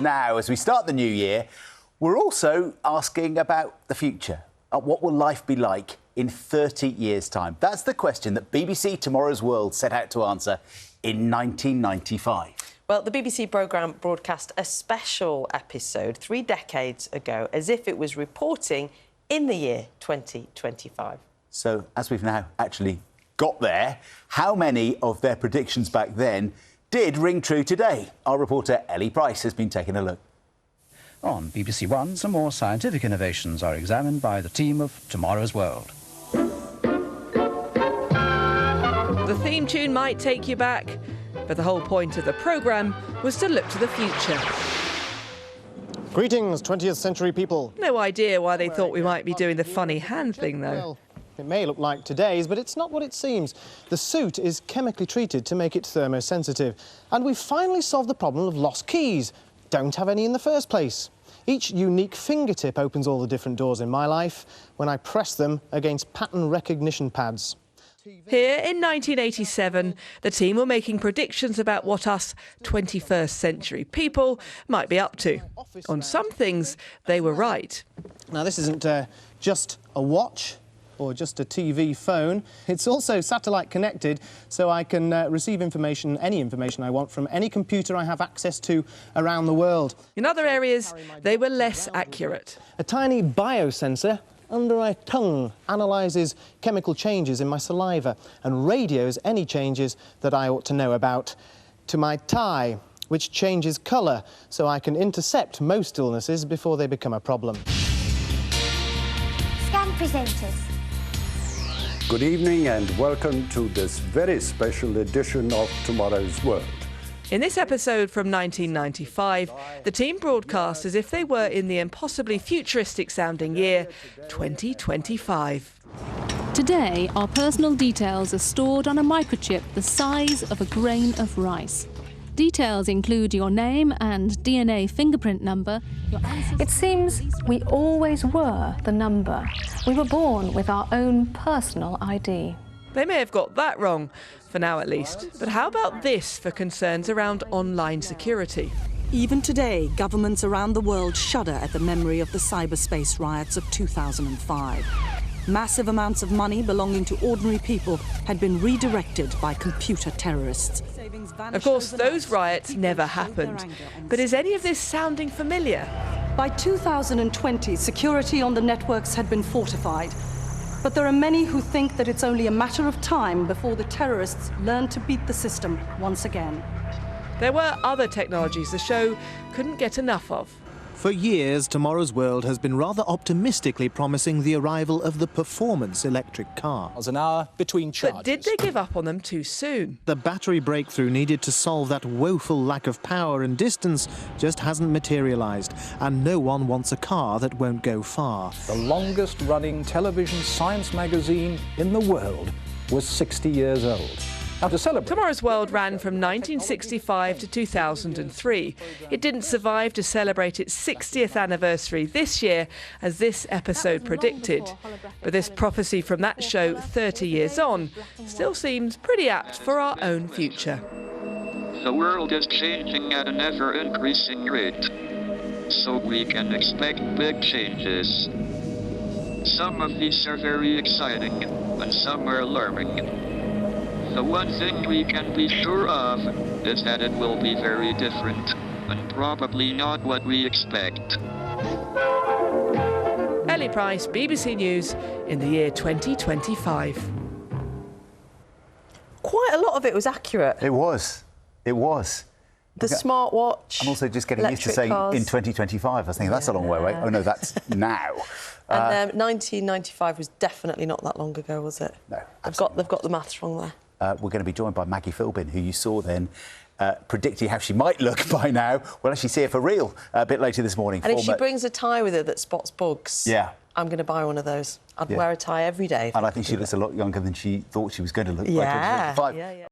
Now, as we start the new year, we're also asking about the future. What will life be like in 30 years' time? That's the question that BBC Tomorrow's World set out to answer in 1995. Well, the BBC programme broadcast a special episode 3 decades ago, as if it was reporting in the year 2025. So, as we've now actually got there, how many of their predictions back then did ring true today? Our reporter Ellie Price has been taking a look. On BBC One, some more scientific innovations are examined by the team of Tomorrow's World. The theme tune might take you back, but the whole point of the programme was to look to the future. Greetings, 20th century people. No idea why they thought we might be doing the funny hand thing, though. Well, it may look like today's, but it's not what it seems. The suit is chemically treated to make it thermosensitive. And we've finally solved the problem of lost keys. Don't have any in the first place. Each unique fingertip opens all the different doors in my life when I press them against pattern recognition pads. Here in 1987, the team were making predictions about what us 21st century people might be up to. On some things, they were right. Now, this isn't just a watch or just a TV phone. It's also satellite connected, so I can receive information, any information I want, from any computer I have access to around the world. In other areas, they were less accurate. A tiny biosensor under my tongue analyses chemical changes in my saliva and radios any changes that I ought to know about to my tie, which changes colour, so I can intercept most illnesses before they become a problem. Scan presenters. Good evening and welcome to this very special edition of Tomorrow's World. In this episode from 1995, the team broadcast as if they were in the impossibly futuristic-sounding year 2025. Today, our personal details are stored on a microchip the size of a grain of rice. Details include your name and DNA fingerprint number. It seems we always were the number. We were born with our own personal ID. They may have got that wrong, for now at least. But how about this for concerns around online security? Even today, governments around the world shudder at the memory of the cyberspace riots of 2005. Massive amounts of money belonging to ordinary people had been redirected by computer terrorists. Of course, those riots never happened. But is any of this sounding familiar? By 2020, security on the networks had been fortified. But there are many who think that it's only a matter of time before the terrorists learn to beat the system once again. There were other technologies the show couldn't get enough of. For years, Tomorrow's World has been rather optimistically promising the arrival of the performance electric car. An hour between charges. But did they give up on them too soon? The battery breakthrough needed to solve that woeful lack of power and distance just hasn't materialised, and no one wants a car that won't go far. The longest-running television science magazine in the world was 60 years old. Now, to celebrate... Tomorrow's World ran from 1965 to 2003. It didn't survive to celebrate its 60th anniversary this year, as this episode predicted. But this prophecy from that show 30 years on still seems pretty apt for our own future. The world is changing at an ever-increasing rate, so we can expect big changes. Some of these are very exciting, and some are alarming. The one thing we can be sure of is that it will be very different, and probably not what we expect. Ellie Price, BBC News, in the year 2025. Quite a lot of it was accurate. It was. It was. The smartwatch. I'm also just getting used to saying cars. in 2025. I was thinking that's a long way away. Oh, no, that's now. And 1995 was definitely not that long ago, was it? No. They've got the maths wrong there. We're going to be joined by Maggie Philbin, who you saw then predicting how she might look by now. We'll actually see her for real a bit later this morning. And if she brings a tie with her that spots bugs, yeah, I'm going to buy one of those. I'd wear a tie every day. And I think she looks a lot younger than she thought she was going to look. Yeah. By 2025. Yeah.